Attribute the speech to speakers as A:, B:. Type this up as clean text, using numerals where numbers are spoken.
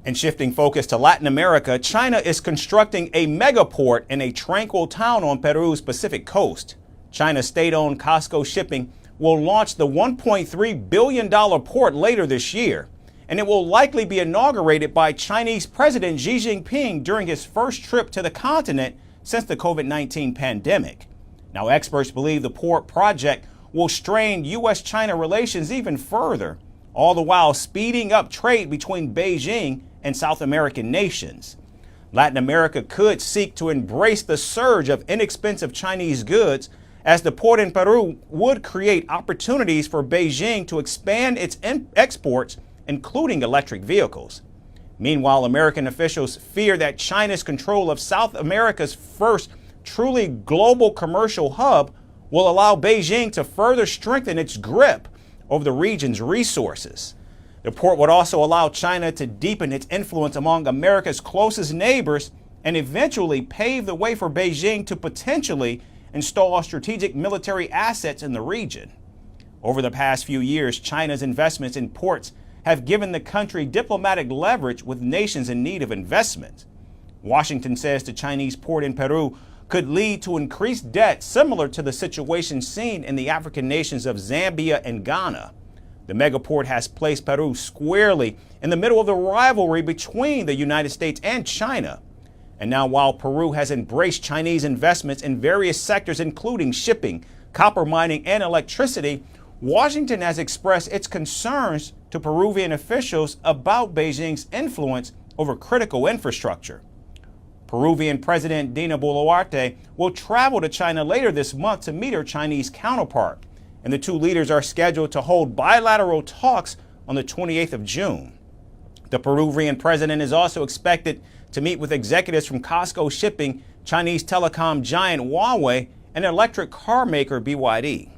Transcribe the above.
A: And shifting focus to Latin America, China is constructing a megaport in a tranquil town on Peru's Pacific coast. China's state-owned COSCO Shipping will launch the $1.3 billion port later this year, and it will likely be inaugurated by Chinese President Xi Jinping during his first trip to the continent since the COVID-19 pandemic. Now, experts believe the port project will strain U.S.-China relations even further, all the while speeding up trade between Beijing and South American nations. Latin America could seek to embrace the surge of inexpensive Chinese goods, as the port in Peru would create opportunities for Beijing to expand its exports, including electric vehicles. Meanwhile, American officials fear that China's control of South America's first truly global commercial hub will allow Beijing to further strengthen its grip over the region's resources. The port would also allow China to deepen its influence among America's closest neighbors and eventually pave the way for Beijing to potentially install strategic military assets in the region. Over the past few years, China's investments in ports have given the country diplomatic leverage with nations in need of investment. Washington says the Chinese port in Peru could lead to increased debt similar to the situation seen in the African nations of Zambia and Ghana. The megaport has placed Peru squarely in the middle of the rivalry between the United States and China. And now, while Peru has embraced Chinese investments in various sectors, including shipping, copper mining, and electricity, Washington has expressed its concerns to Peruvian officials about Beijing's influence over critical infrastructure. Peruvian President Dina Boluarte will travel to China later this month to meet her Chinese counterpart, and the two leaders are scheduled to hold bilateral talks on the 28th of June. The Peruvian president is also expected to meet with executives from COSCO Shipping, Chinese telecom giant Huawei, and electric car maker BYD.